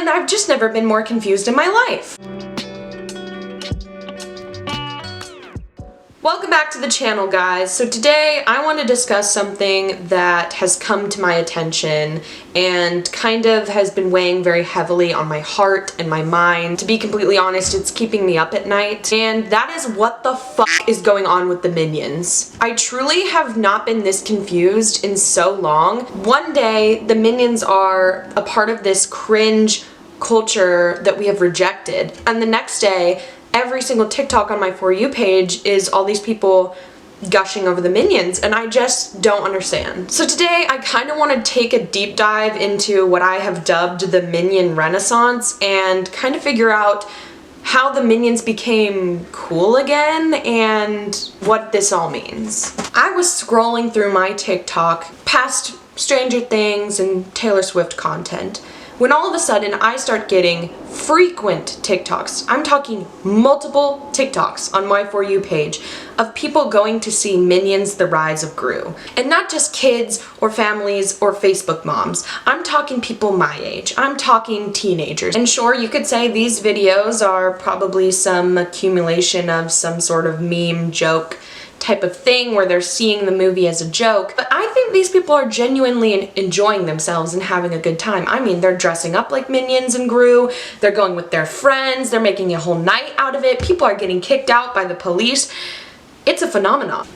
And I've just never been more confused in my life. Welcome back to the channel, guys. So today I want to discuss something that has come to my attention and kind of has been weighing very heavily on my heart and my mind. To be completely honest, it's keeping me up at night, and that is what the fuck is going on with the Minions. I truly have not been this confused in so long. One day, the Minions are a part of this cringe culture that we have rejected, and the next day, every single TikTok on my For You page is all these people gushing over the Minions, and I just don't understand. So today I kind of want to take a deep dive into what I have dubbed the Minion Renaissance and kind of figure out how the Minions became cool again and what this all means. I was scrolling through my TikTok past Stranger Things and Taylor Swift content when all of a sudden I start getting frequent TikToks. I'm talking multiple TikToks on my For You page of people going to see Minions: The Rise of Gru. And not just kids or families or Facebook moms. I'm talking people my age. I'm talking teenagers. And sure, you could say these videos are probably some accumulation of some sort of meme joke type of thing where they're seeing the movie as a joke, but I think these people are genuinely enjoying themselves and having a good time. I mean, they're dressing up like Minions and Gru, they're going with their friends, they're making a whole night out of it, people are getting kicked out by the police. It's a phenomenon.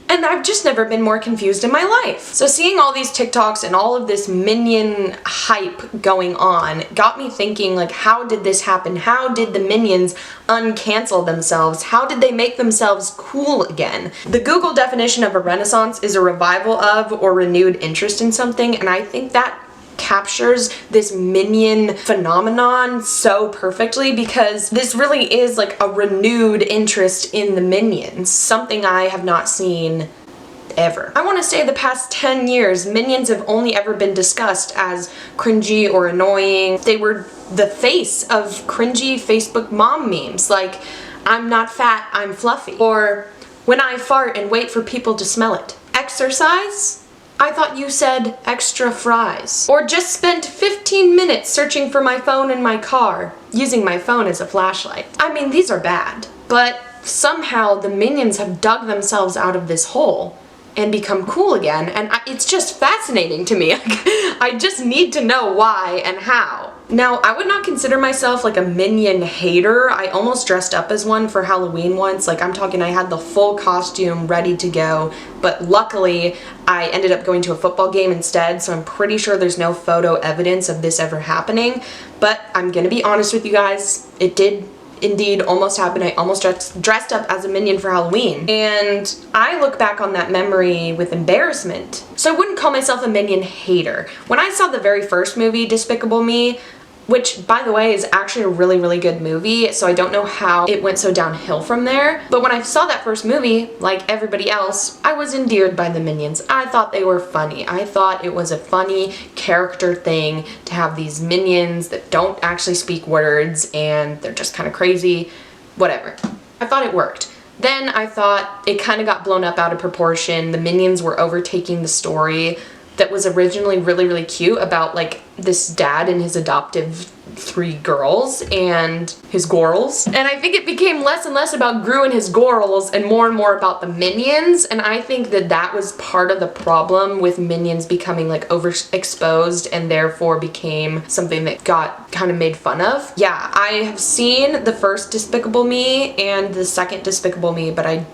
And I've just never been more confused in my life. So seeing all these TikToks and all of this Minion hype going on got me thinking, like, how did this happen? How did the Minions uncancel themselves? How did they make themselves cool again? The Google definition of a renaissance is a revival of or renewed interest in something, and I think that captures this Minion phenomenon so perfectly, because this really is like a renewed interest in the Minions, something I have not seen ever. I want to say the past 10 years, Minions have only ever been discussed as cringy or annoying. They were the face of cringy Facebook mom memes, like, I'm not fat, I'm fluffy, or when I fart and wait for people to smell it. Exercise? I thought you said extra fries. Or just spent 15 minutes searching for my phone in my car, using my phone as a flashlight. I mean, these are bad, but somehow the Minions have dug themselves out of this hole and become cool again, and it's just fascinating to me. I just need to know why and how. Now, I would not consider myself like a Minion hater. I almost dressed up as one for Halloween once. Like, I'm talking, I had the full costume ready to go, but luckily I ended up going to a football game instead, so I'm pretty sure there's no photo evidence of this ever happening. But I'm gonna be honest with you guys, it did indeed almost happened. I almost dressed up as a Minion for Halloween, and I look back on that memory with embarrassment. So I wouldn't call myself a Minion hater. When I saw the very first movie, Despicable Me, which, by the way, is actually a really, really good movie, so I don't know how it went so downhill from there. But when I saw that first movie, like everybody else, I was endeared by the Minions. I thought they were funny. I thought it was a funny character thing to have these Minions that don't actually speak words and they're just kind of crazy. Whatever. I thought it worked. Then I thought it kind of got blown up out of proportion. The Minions were overtaking the story that was originally really, really cute about, like, this dad and his adoptive 3 girls and his gorals. And I think it became less and less about Gru and his gorals and more about the Minions, and I think that that was part of the problem with Minions becoming, like, overexposed and therefore became something that got kind of made fun of. Yeah, I have seen the first Despicable Me and the second Despicable Me, but I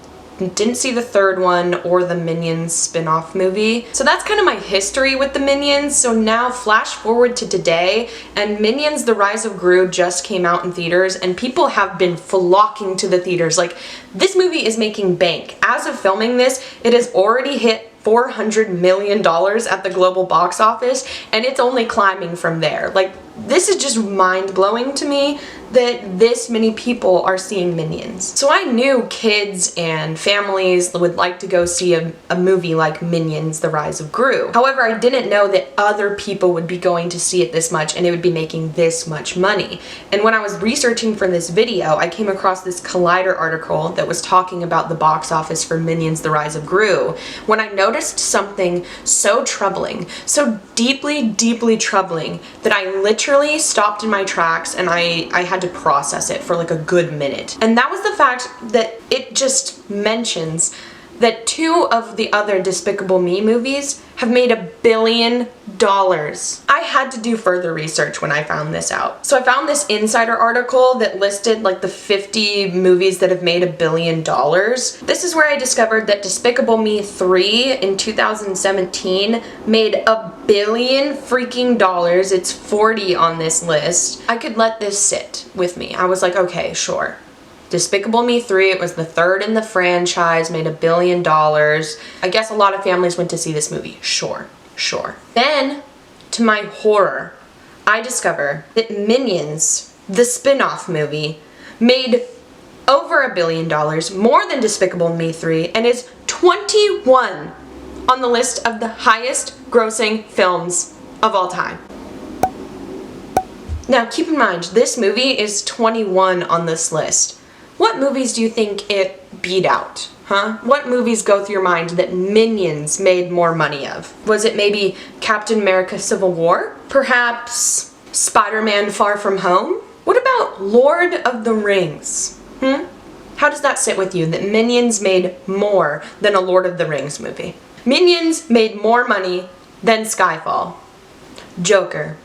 didn't see the third one or the Minions spin-off movie. So that's kind of my history with the Minions. So now flash forward to today, and Minions: The Rise of Gru just came out in theaters, and people have been flocking to the theaters. Like, this movie is making bank. As of filming this, it has already hit $400 million at the global box office, and it's only climbing from there. Like, this is just mind-blowing to me that this many people are seeing Minions. So I knew kids and families would like to go see a movie like Minions: The Rise of Gru. However, I didn't know that other people would be going to see it this much and it would be making this much money. And when I was researching for this video, I came across this Collider article that was talking about the box office for Minions: The Rise of Gru, when I noticed something so troubling, so deeply, deeply troubling, that I literally literally stopped in my tracks and I had to process it for like a good minute. And that was the fact that it just mentions that 2 of the other Despicable Me movies have made $1 billion. I had to do further research when I found this out. So I found this Insider article that listed like the 50 movies that have made $1 billion. This is where I discovered that Despicable Me 3 in 2017 made $1 billion freaking dollars. It's 40 on this list. I could let this sit with me. I was like, okay, sure. Despicable Me 3, it was the 3rd in the franchise, made $1 billion. I guess a lot of families went to see this movie. Sure. Then, to my horror, I discover that Minions, the spin-off movie, made over $1 billion, more than Despicable Me 3, and is 21 on the list of the highest grossing films of all time. Now, keep in mind, this movie is 21 on this list. What movies do you think it beat out? Huh? What movies go through your mind that Minions made more money of? Was it maybe Captain America Civil War? Perhaps Spider-Man Far From Home? What about Lord of the Rings? How does that sit with you, that Minions made more than a Lord of the Rings movie? Minions made more money than Skyfall. Joker.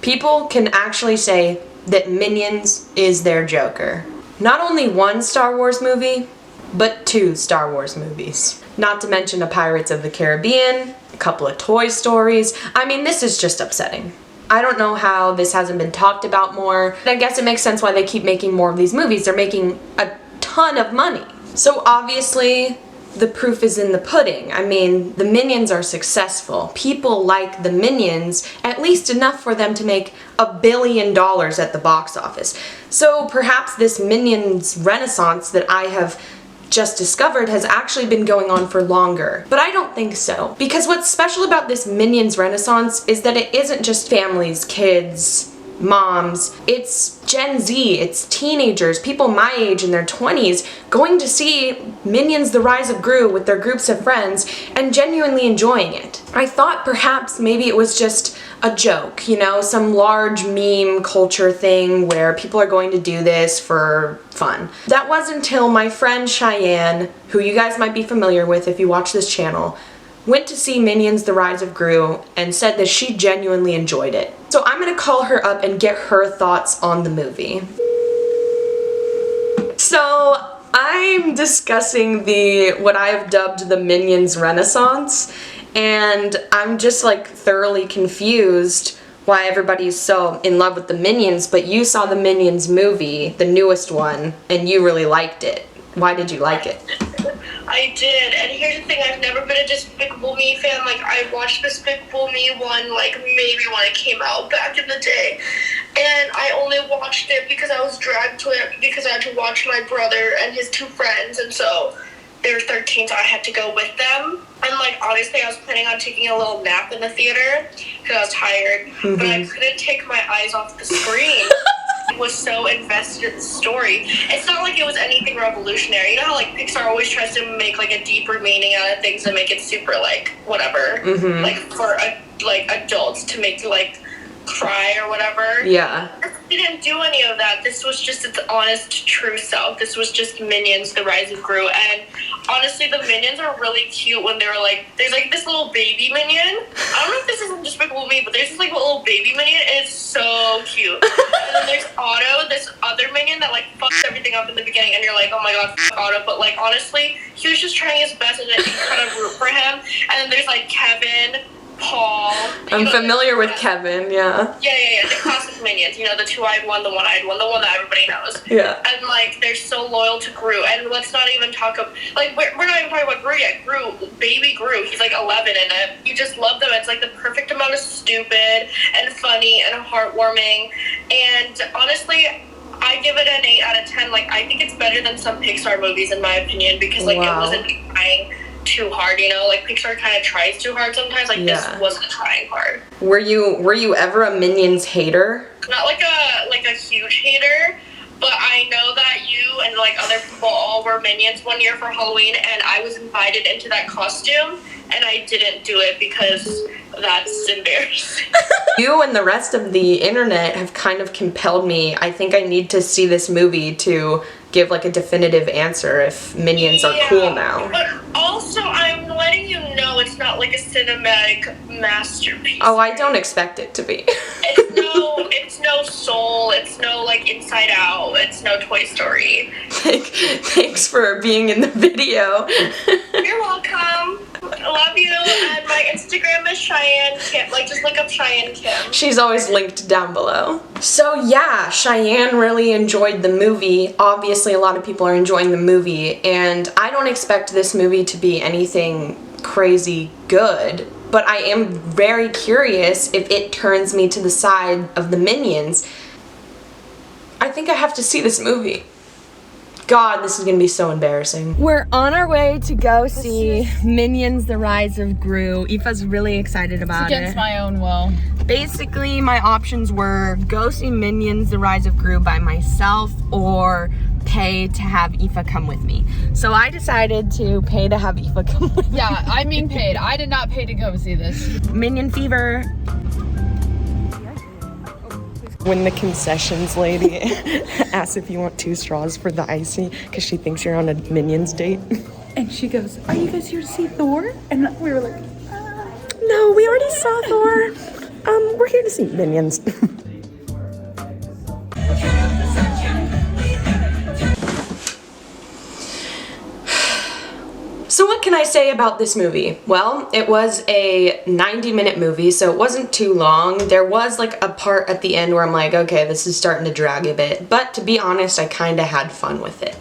People can actually say that Minions is their Joker. Not only 1 Star Wars movie, but 2 Star Wars movies. Not to mention a Pirates of the Caribbean, a couple of Toy Stories. I mean, this is just upsetting. I don't know how this hasn't been talked about more. I guess it makes sense why they keep making more of these movies. They're making a ton of money. So obviously, the proof is in the pudding. I mean, the Minions are successful. People like the Minions, at least enough for them to make $1 billion at the box office. So perhaps this Minions Renaissance that I have just discovered has actually been going on for longer. But I don't think so. Because what's special about this Minions Renaissance is that it isn't just families, kids, moms, it's Gen Z, it's teenagers, people my age in their 20s going to see Minions: The Rise of Gru with their groups of friends and genuinely enjoying it. I thought perhaps maybe it was just a joke, you know, some large meme culture thing where people are going to do this for fun. That was until my friend Cheyenne, who you guys might be familiar with if you watch this channel, went to see Minions: The Rise of Gru and said that she genuinely enjoyed it. So I'm gonna call her up and get her thoughts on the movie. So I'm discussing what I have dubbed the Minions Renaissance, and I'm just like thoroughly confused why everybody's so in love with the Minions, but you saw the Minions movie, the newest one, and you really liked it. Why did you like it? I did, and here's the thing, I've never been a Despicable Me fan. Like, I watched Despicable Me 1, like, maybe when it came out back in the day, and I only watched it because I was dragged to it because I had to watch my brother and his 2 friends, and so they were 13, so I had to go with them. And, like, obviously I was planning on taking a little nap in the theater because I was tired, but I couldn't take my eyes off the screen. Was so invested in the story. It's not like it was anything revolutionary. You know how like Pixar always tries to make like a deeper meaning out of things and make it super like whatever, like for like adults to make you like cry or whatever. Yeah. It didn't do any of that. This was just its honest, true self. This was just Minions: The Rise of Gru, and honestly, the Minions are really cute when they're like, there's like this little baby Minion. I don't know if this is Despicable Me, but there's this like little baby Minion, and it's so cute. And then there's Otto, this other Minion that like fucks everything up in the beginning, and you're like, oh my god, fuck Otto. But like honestly, he was just trying his best, and you kind of root for him. And then there's like Kevin, Paul. I'm familiar with Kevin, yeah. Yeah. The classic Minions. You know, the 2-eyed one, the 1-eyed one, the one that everybody knows. Yeah. And, like, they're so loyal to Gru. And let's not even talk about... Like, we're not even talking about Gru yet. Baby Gru, he's, like, 11 in it. You just love them. It's, like, the perfect amount of stupid and funny and heartwarming. And, honestly... I give it an 8 out of 10. Like, I think it's better than some Pixar movies, in my opinion, because, like, it wasn't trying too hard, you know? Like, Pixar kind of tries too hard sometimes. Like, this wasn't trying hard. Were you ever a Minions hater? Not like a huge hater, but I know that you and, like, other people all were Minions one year for Halloween, and I was invited into that costume, and I didn't do it because that's embarrassing. You and the rest of the internet have kind of compelled me. I think I need to see this movie to give like a definitive answer if Minions are cool now. But also, I'm letting you know it's not like a cinematic masterpiece. Oh, I don't expect it to be. It's no Soul, it's no like Inside Out, it's no Toy Story. Thanks for being in the video. You're welcome. I love you. And my Instagram is Cheyenne Kim. Like, just look up Cheyenne Kim. She's always linked down below. So yeah, Cheyenne really enjoyed the movie. Obviously, a lot of people are enjoying the movie, and I don't expect this movie to be anything crazy good, but I am very curious if it turns me to the side of the Minions. I think I have to see this movie. God, this is gonna be so embarrassing. We're on our way to go see Minions: The Rise of Gru. Aoife's really excited about it. Against my own will. Basically, my options were go see Minions: The Rise of Gru by myself or pay to have Aoife come with me. So I decided to pay to have Aoife come with me. Yeah, I mean paid. I did not pay to go see this. Minion fever. When the concessions lady asks if you want 2 straws for the icy because she thinks you're on a Minions date. And she goes, "Are you guys here to see Thor?" And we were like, No, we already saw Thor. We're here to see Minions. So what can I say about this movie? Well, it was a 90-minute movie, so it wasn't too long. There was like a part at the end where I'm like, okay, this is starting to drag a bit. But to be honest, I kind of had fun with it.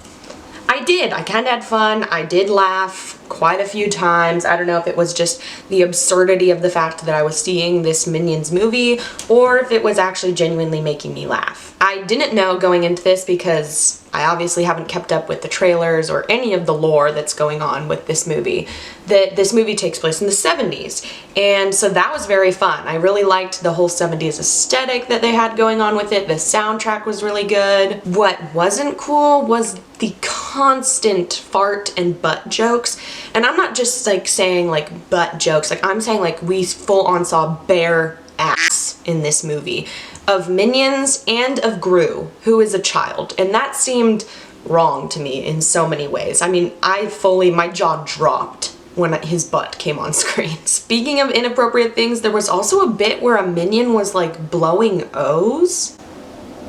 I kind of had fun. I did laugh quite a few times. I don't know if it was just the absurdity of the fact that I was seeing this Minions movie or if it was actually genuinely making me laugh. I didn't know going into this because I obviously haven't kept up with the trailers or any of the lore that's going on with this movie, that this movie takes place in the 70s. And so that was very fun. I really liked the whole 70s aesthetic that they had going on with it. The soundtrack was really good. What wasn't cool was the constant fart and butt jokes. And I'm not just like saying like butt jokes, like I'm saying like we full on saw bare ass in this movie of Minions and of Gru, who is a child. And that seemed wrong to me in so many ways. I mean, my jaw dropped when his butt came on screen. Speaking of inappropriate things, there was also a bit where a Minion was like blowing O's.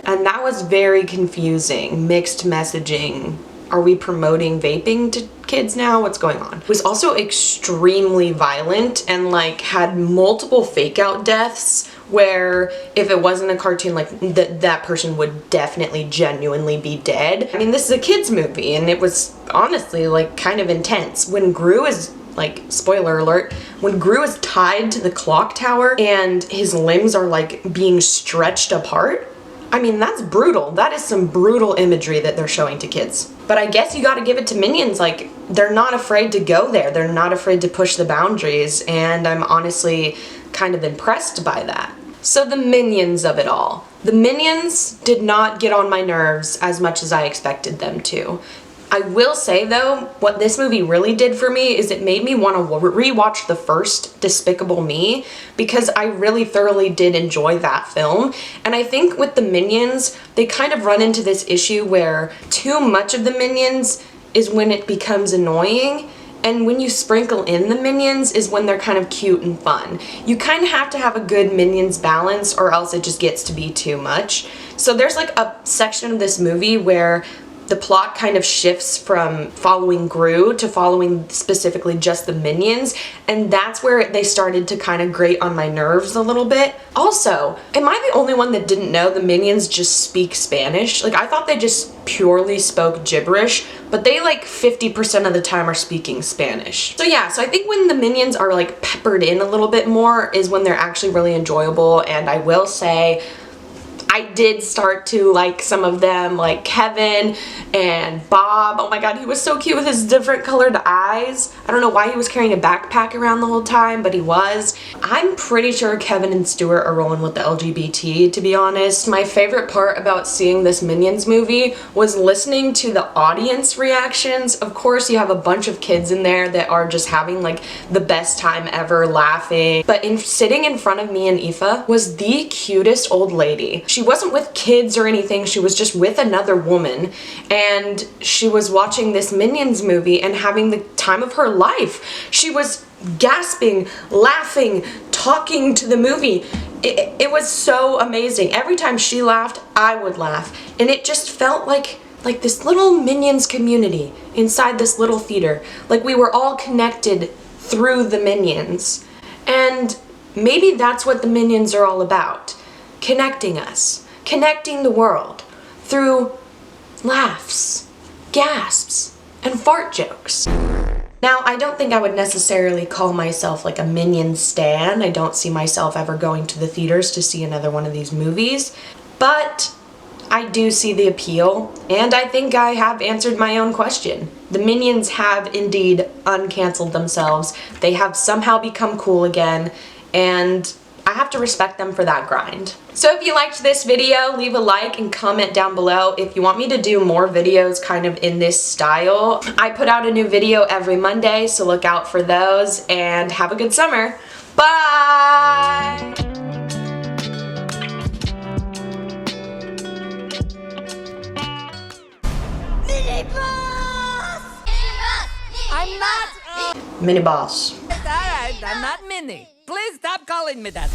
And that was very confusing. Mixed messaging. Are we promoting vaping to kids now? What's going on? It was also extremely violent and like had multiple fake out deaths where if it wasn't a cartoon, like that person would definitely genuinely be dead. I mean, this is a kid's movie and it was honestly like kind of intense. When Gru is like, spoiler alert, when Gru is tied to the clock tower and his limbs are like being stretched apart, I mean, that's brutal. That is some brutal imagery that they're showing to kids. But I guess you gotta give it to Minions, like, they're not afraid to go there. They're not afraid to push the boundaries, and I'm honestly kind of impressed by that. So the Minions of it all. The Minions did not get on my nerves as much as I expected them to. I will say though, what this movie really did for me is it made me want to rewatch the first Despicable Me because I really thoroughly did enjoy that film. And I think with the Minions, they kind of run into this issue where too much of the Minions is when it becomes annoying, and when you sprinkle in the Minions is when they're kind of cute and fun. You kind of have to have a good Minions balance or else it just gets to be too much. So there's like a section of this movie where the plot kind of shifts from following Gru to following specifically just the Minions, and that's where they started to kind of grate on my nerves a little bit. Also, am I the only one that didn't know the Minions just speak Spanish? Like, I thought they just purely spoke gibberish, but they like 50% of the time are speaking Spanish. So yeah, so I think when the Minions are like peppered in a little bit more is when they're actually really enjoyable, and I will say, I did start to like some of them, like Kevin and Bob. Oh my god, he was so cute with his different colored eyes. I don't know why he was carrying a backpack around the whole time, but he was. I'm pretty sure Kevin and Stuart are rolling with the LGBT, to be honest. My favorite part about seeing this Minions movie was listening to the audience reactions. Of course, you have a bunch of kids in there that are just having like the best time ever laughing. But sitting in front of me and Aoife was the cutest old lady. She wasn't with kids or anything, she was just with another woman, and she was watching this Minions movie and having the time of her life. She was gasping, laughing, talking to the movie. It was so amazing. Every time she laughed, I would laugh, and it just felt like this little Minions community inside this little theater. Like we were all connected through the Minions. And maybe that's what the Minions are all about. Connecting us. Connecting the world. Through laughs, gasps, and fart jokes. Now, I don't think I would necessarily call myself like a Minion stan. I don't see myself ever going to the theaters to see another one of these movies. But I do see the appeal, and I think I have answered my own question. The Minions have indeed uncanceled themselves. They have somehow become cool again, and I have to respect them for that grind. So if you liked this video, leave a like and comment down below if you want me to do more videos kind of in this style. I put out a new video every Monday, so look out for those, and have a good summer. Bye! I'm not. Mini boss. Alright, I'm not Minnie. Please stop calling me that.